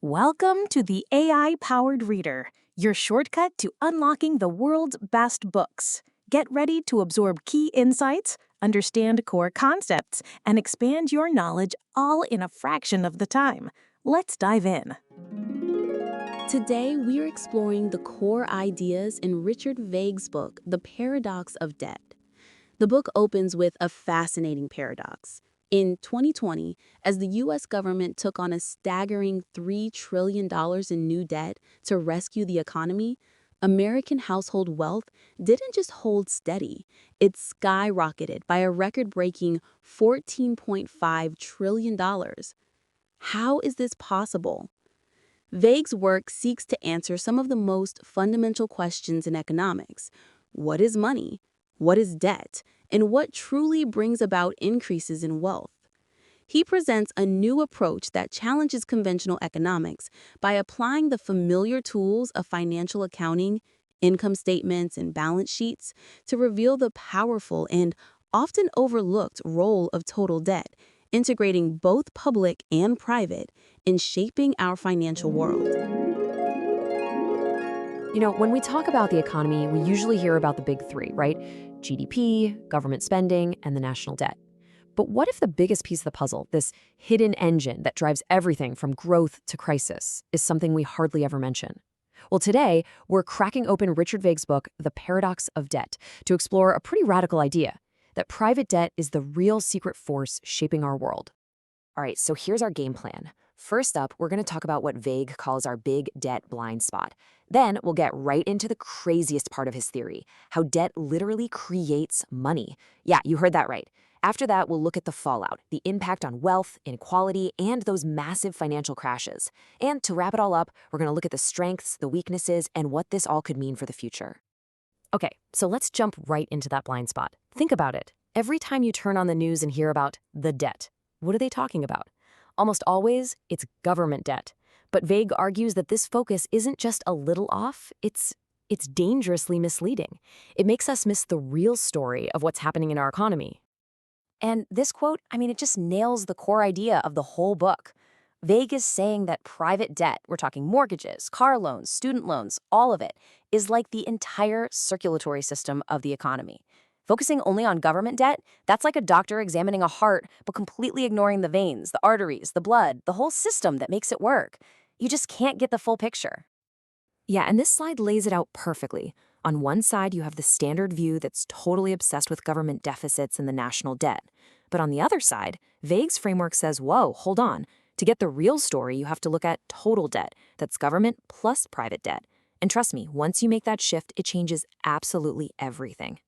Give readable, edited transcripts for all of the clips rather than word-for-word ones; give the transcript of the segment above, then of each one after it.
Welcome to the AI-powered reader, your shortcut to unlocking the world's best books. Get ready to absorb key insights, understand core concepts, and expand your knowledge all in a fraction of the time. Let's dive in. Today, we are exploring the core ideas in Richard Vague's book, The Paradox of Debt. The book opens with a fascinating paradox. In 2020, as the U.S. government took on a staggering $3 trillion in new debt to rescue the economy, American household wealth didn't just hold steady, it skyrocketed by a record-breaking $14.5 trillion. How is this possible? Vague's work seeks to answer some of the most fundamental questions in economics. What is money? What is debt? And what truly brings about increases in wealth? He presents a new approach that challenges conventional economics by applying the familiar tools of financial accounting, income statements, and balance sheets to reveal the powerful and often overlooked role of total debt, integrating both public and private in shaping our financial world. When we talk about the economy, we usually hear about the big three, right? GDP, government spending, and the national debt. But what if the biggest piece of the puzzle, this hidden engine that drives everything from growth to crisis, is something we hardly ever mention? Well, today, we're cracking open Richard Vague's book, The Paradox of Debt, to explore a pretty radical idea, that private debt is the real secret force shaping our world. All right, so here's our game plan. First up, we're going to talk about what Vague calls our big debt blind spot. Then we'll get right into the craziest part of his theory, how debt literally creates money. Yeah, you heard that right. After that, we'll look at the fallout, the impact on wealth, inequality, and those massive financial crashes. And to wrap it all up, we're going to look at the strengths, the weaknesses, and what this all could mean for the future. Okay, so let's jump right into that blind spot. Think about it. Every time you turn on the news and hear about the debt, what are they talking about? Almost always, it's government debt. But Vague argues that this focus isn't just a little off, it's dangerously misleading. It makes us miss the real story of what's happening in our economy. And this quote, it just nails the core idea of the whole book. Vague is saying that private debt, we're talking mortgages, car loans, student loans, all of it, is like the entire circulatory system of the economy. Focusing only on government debt, that's like a doctor examining a heart but completely ignoring the veins, the arteries, the blood, the whole system that makes it work. You just can't get the full picture. Yeah, and this slide lays it out perfectly. On one side, you have the standard view that's totally obsessed with government deficits and the national debt. But on the other side, Vague's framework says, whoa, hold on. To get the real story, you have to look at total debt. That's government plus private debt. And trust me, once you make that shift, it changes absolutely everything.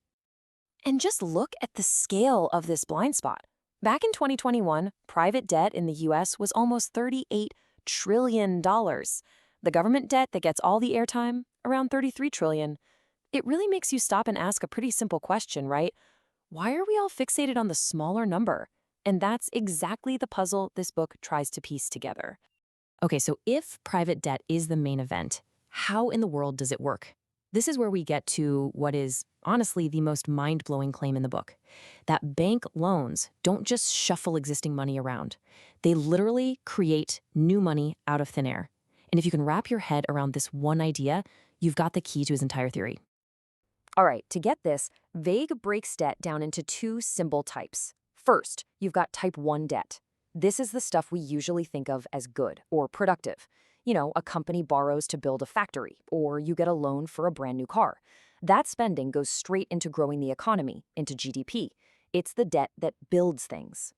And just look at the scale of this blind spot. Back in 2021, private debt in the US was almost $38 trillion. The government debt that gets all the airtime, around $33 trillion. It really makes you stop and ask a pretty simple question, right? Why are we all fixated on the smaller number? And that's exactly the puzzle this book tries to piece together. Okay, so if private debt is the main event, how in the world does it work? This is where we get to what is, honestly, the most mind-blowing claim in the book. That bank loans don't just shuffle existing money around. They literally create new money out of thin air. And if you can wrap your head around this one idea, you've got the key to his entire theory. All right, to get this, Vague breaks debt down into two simple types. First, you've got type 1 debt. This is the stuff we usually think of as good or productive. A company borrows to build a factory, or you get a loan for a brand new car. That spending goes straight into growing the economy, into GDP. It's the debt that builds things.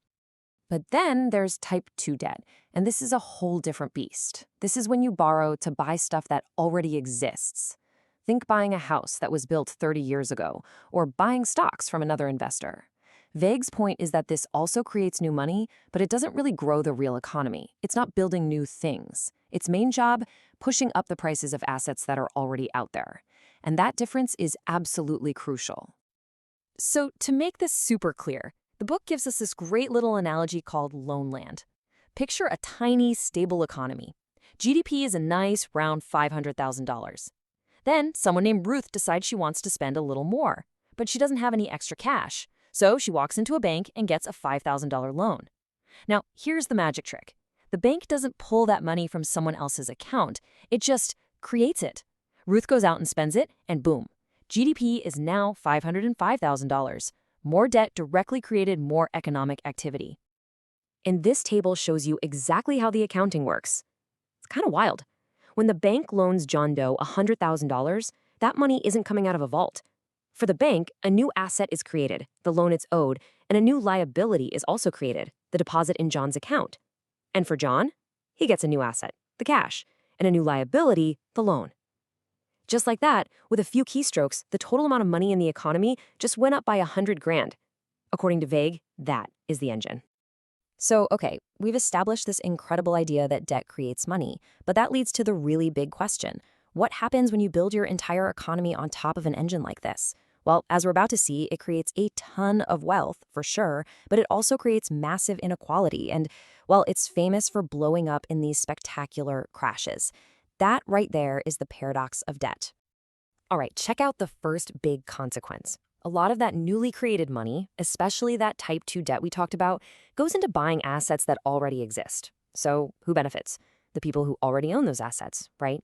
But then there's type 2 debt, and this is a whole different beast. This is when you borrow to buy stuff that already exists. Think buying a house that was built 30 years ago, or buying stocks from another investor. Vague's point is that this also creates new money, but it doesn't really grow the real economy. It's not building new things. Its main job, pushing up the prices of assets that are already out there. And that difference is absolutely crucial. So to make this super clear, the book gives us this great little analogy called loan land. Picture a tiny, stable economy. GDP is a nice, round $500,000. Then someone named Ruth decides she wants to spend a little more, but she doesn't have any extra cash. So she walks into a bank and gets a $5,000 loan. Now, here's the magic trick. The bank doesn't pull that money from someone else's account. It just creates it. Ruth goes out and spends it, and boom. GDP is now $505,000. More debt directly created more economic activity. And this table shows you exactly how the accounting works. It's kind of wild. When the bank loans John Doe $100,000, that money isn't coming out of a vault. For the bank, a new asset is created, the loan it's owed, and a new liability is also created, the deposit in John's account. And for John, he gets a new asset, the cash, and a new liability, the loan. Just like that, with a few keystrokes, the total amount of money in the economy just went up by $100,000. According to Vague, that is the engine. So, okay, we've established this incredible idea that debt creates money, but that leads to the really big question. What happens when you build your entire economy on top of an engine like this? Well, as we're about to see, it creates a ton of wealth, for sure, but it also creates massive inequality, and, well, it's famous for blowing up in these spectacular crashes. That right there is the paradox of debt. All right, check out the first big consequence. A lot of that newly created money, especially that type 2 debt we talked about, goes into buying assets that already exist. So who benefits? The people who already own those assets, right?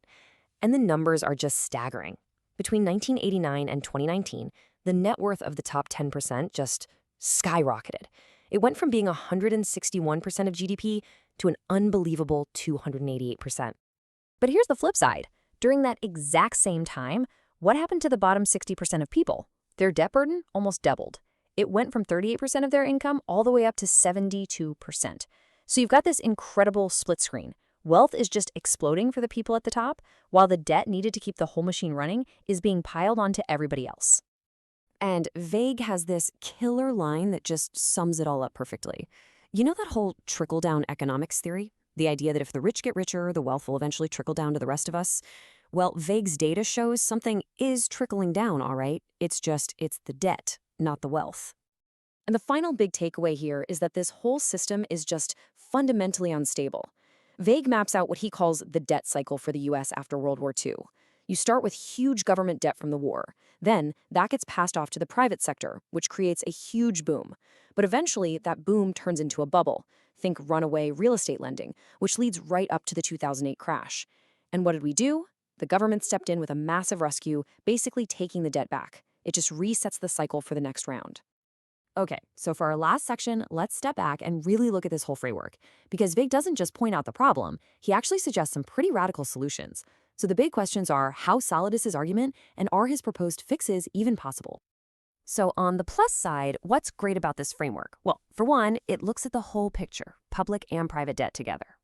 And the numbers are just staggering. Between 1989 and 2019, the net worth of the top 10% just skyrocketed. It went from being 161% of GDP to an unbelievable 288%. But here's the flip side. During that exact same time, what happened to the bottom 60% of people? Their debt burden almost doubled. It went from 38% of their income all the way up to 72%. So you've got this incredible split screen. Wealth is just exploding for the people at the top, while the debt needed to keep the whole machine running is being piled onto everybody else. And Vague has this killer line that just sums it all up perfectly. You know that whole trickle-down economics theory? The idea that if the rich get richer, the wealth will eventually trickle down to the rest of us? Well, Vague's data shows something is trickling down, all right? It's the debt, not the wealth. And the final big takeaway here is that this whole system is just fundamentally unstable. Vague maps out what he calls the debt cycle for the US after World War II. You start with huge government debt from the war. Then that gets passed off to the private sector, which creates a huge boom. But eventually, that boom turns into a bubble. Think runaway real estate lending, which leads right up to the 2008 crash. And what did we do? The government stepped in with a massive rescue, basically taking the debt back. It just resets the cycle for the next round. Okay, so for our last section, let's step back and really look at this whole framework. Because Vague doesn't just point out the problem, he actually suggests some pretty radical solutions. So the big questions are, how solid is his argument, and are his proposed fixes even possible? So on the plus side, what's great about this framework? Well, for one, it looks at the whole picture, public and private debt together.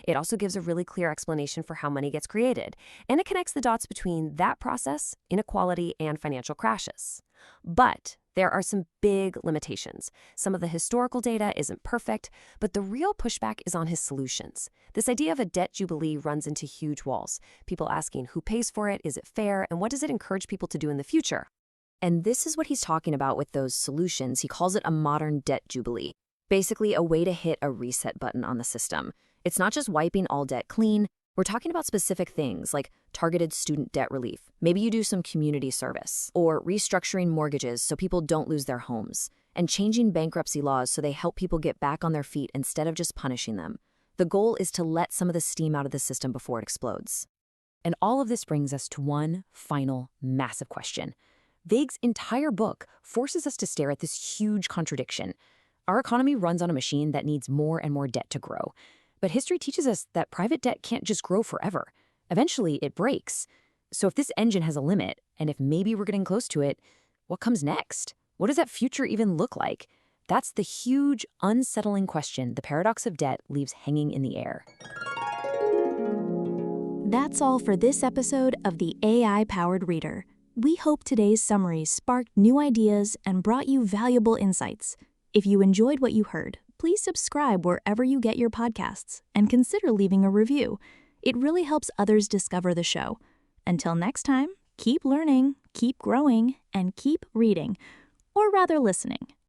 It also gives a really clear explanation for how money gets created, and it connects the dots between that process, inequality, and financial crashes. But there are some big limitations. Some of the historical data isn't perfect, but the real pushback is on his solutions. This idea of a debt jubilee runs into huge walls. People asking who pays for it, is it fair, and what does it encourage people to do in the future? And this is what he's talking about with those solutions. He calls it a modern debt jubilee. Basically, a way to hit a reset button on the system. It's not just wiping all debt clean. We're talking about specific things like targeted student debt relief. Maybe you do some community service, or restructuring mortgages so people don't lose their homes, and changing bankruptcy laws so they help people get back on their feet instead of just punishing them. The goal is to let some of the steam out of the system before it explodes. And all of this brings us to one final massive question. Vague's entire book forces us to stare at this huge contradiction. Our economy runs on a machine that needs more and more debt to grow. But history teaches us that private debt can't just grow forever. Eventually, it breaks. So if this engine has a limit, and if maybe we're getting close to it, what comes next? What does that future even look like? That's the huge, unsettling question the paradox of debt leaves hanging in the air. That's all for this episode of the AI-powered Reader. We hope today's summaries sparked new ideas and brought you valuable insights. If you enjoyed what you heard, please subscribe wherever you get your podcasts and consider leaving a review. It really helps others discover the show. Until next time, keep learning, keep growing, and keep reading, or rather listening.